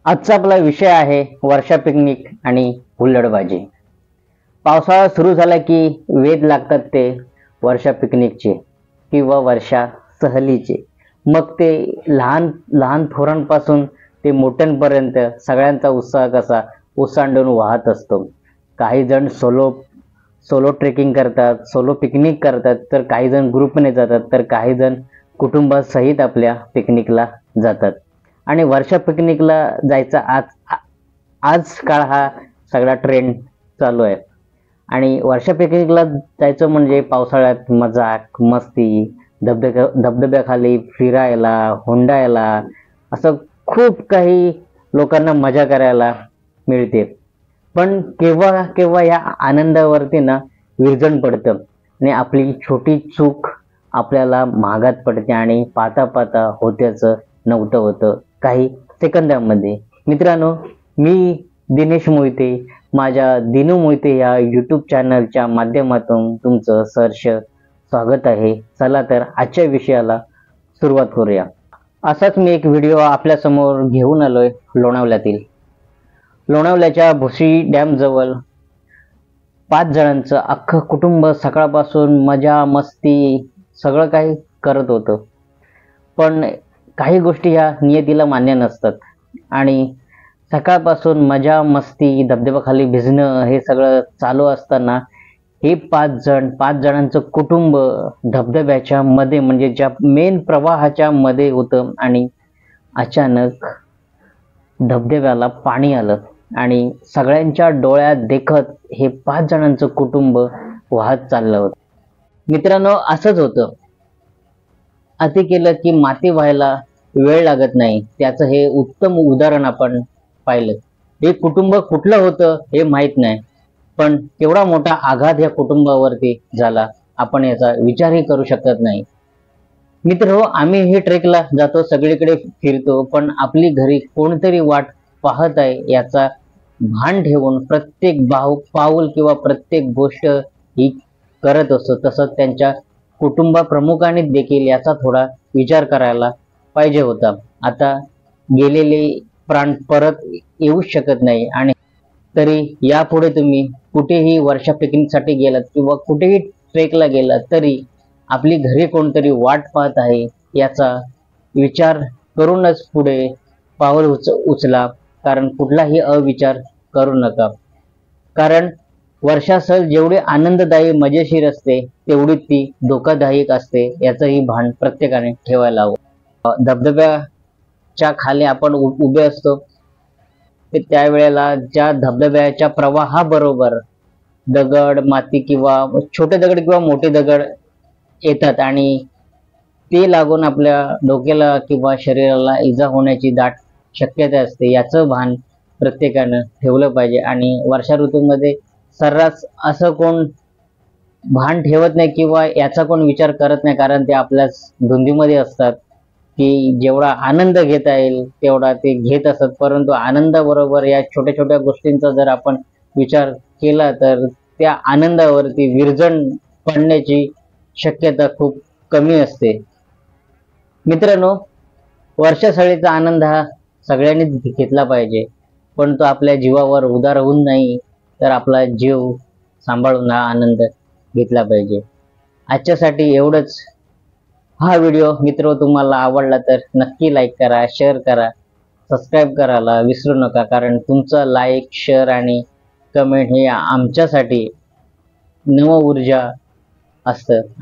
आजचा आपला विषय आहे वर्षा पिकनिक आणि हुल्लडबाजी. पावसाळा सुरू झाला की वेध लागतात ते वर्षा पिकनिकचे किंवा वर्षा सहलीचे. मग ते लहान लहान थोरांपासून ते मोठ्यांपर्यंत सगळ्यांचा उत्साह कसा ओसांडून वाहत असतो. काही जण सोलो सोलो ट्रेकिंग करतात, सोलो पिकनिक करतात, तर काही जण ग्रुपने जातात, तर काही जण कुटुंबासहित आपल्या पिकनिकला जातात. आणि वर्षा पिकनिकला जायचा आजकाल हा सगळा ट्रेंड चालू आहे. आणि वर्षा पिकनिकला जायचं म्हणजे पावसाळ्यात मजाक मस्ती, धबधब्याखाली फिरायला, हुंडायला, असं खूप काही लोकांना मजा करायला मिळते. पण केव्हा केव्हा या आनंदावरती ना विरजण पडतं आणि आपली छोटी चूक आपल्याला महागात पडते आणि पाहता पाहता होत्याचं नव्हतं होतं काही सेकंदामध्ये. मित्रांनो, मी दिनेश मोहिते, माझ्या दिनू मोहिते या यूट्यूब चॅनलच्या माध्यमातून तुमचं सहर्ष स्वागत आहे. चला तर आजच्या विषयाला सुरुवात करूया. असाच मी एक व्हिडिओ आपल्यासमोर घेऊन आलोय लोणावळ्यातील. लोणावळ्याच्या भुशी डॅम जवळ 5 जणांचं अख्खं कुटुंब सकाळपासून मजा मस्ती सगळं काही करत होतं. पण काही गोष्टी ह्या नियतीला मान्य नसतात आणि सकाळपासून मजा मस्ती, धबधब्याखाली भिजणं हे सगळं चालू असताना हे 5 जणांचं कुटुंब धबधब्याच्या मध्ये म्हणजे ज्या मेन प्रवाहाच्या मध्ये होतं आणि अचानक धबधब्याला पाणी आलं आणि सगळ्यांच्या डोळ्यात देखत हे 5 जणांचं कुटुंब वाहत चाललं होतं. मित्रांनो, असंच होतं. अति केलं की माती व्हायला वेळ लागत नाही, त्याचं हे उत्तम उदाहरण आपण पाहिलं. हे कुटुंब कुठलं होतं हे माहित नाही, पण केवढा मोठा आघात या कुटुंबावरती झाला आपण याचा विचारही करू शकत नाही. मित्र, आम्ही हे ट्रेकला जातो, सगळीकडे फिरतो, पण आपली घरी कोणतरी वाट पाहत आहे याचा भान ठेवून प्रत्येक पाऊल किंवा प्रत्येक गोष्ट ही करत असतो. तसंच त्यांच्या कुटुंबा प्रमुखांनी देखील याचा थोडा विचार करायला पाहिजे होता. आता गेलेले प्राण परत येऊ शकत नाही आणि तरी यापुढे तुम्ही कुठेही वर्षा पिकनिकसाठी गेलात किंवा कुठेही ट्रेकला गेलात तरी आपली घरी कोणतरी वाट पाहत आहे याचा विचार करूनच पुढे पाऊल उचला. कारण कुठलाही अविचार करू नका. कारण वर्षा सहल जेवढी आनंददायी मजेशीर असते तेवढी ती धोकादायक असते, याचंही भान प्रत्येकाने ठेवायला हवं. धबधब्याच्या खाली आपण उभे असतो, ते त्यावेळेला ज्या धबधब्याच्या प्रवाहाबरोबर दगड माती किंवा छोटे दगड किंवा मोठे दगड येतात आणि ते लागून आपल्या डोक्याला किंवा शरीराला इजा होण्याची दाट शक्यता असते. याचं भान प्रत्येकानं ठेवलं पाहिजे. आणि वर्षा ऋतूमध्ये सर्रास असं कोण भान ठेवत नाही किंवा याचा कोण विचार करत नाही, कारण ते आपल्या धुंदीमध्ये असतात की जेवढा आनंद घेता येईल तेवढा ते घेत असतात. परंतु आनंदाबरोबर या छोट्या छोट्या गोष्टींचा जर आपण विचार केला तर त्या आनंदावरती विरजण पडण्याची शक्यता खूप कमी असते. मित्रांनो, वर्षा सहलीचा आनंद हा सगळ्यांनीच घेतला पाहिजे, पण तो आपल्या जीवावर उदार होऊन नाही तर आपला जीव सांभाळून हा आनंद घेतला पाहिजे. आजच्यासाठी एवढंच. हा व्हिडिओ मित्र तुम्हाला आवडला तर नक्की लाईक करा, शेअर करा, सबस्क्राईब करायला विसरू नका. कारण तुमचं लाईक, शेअर आणि कमेंट हे आमच्यासाठी नव ऊर्जा असतं.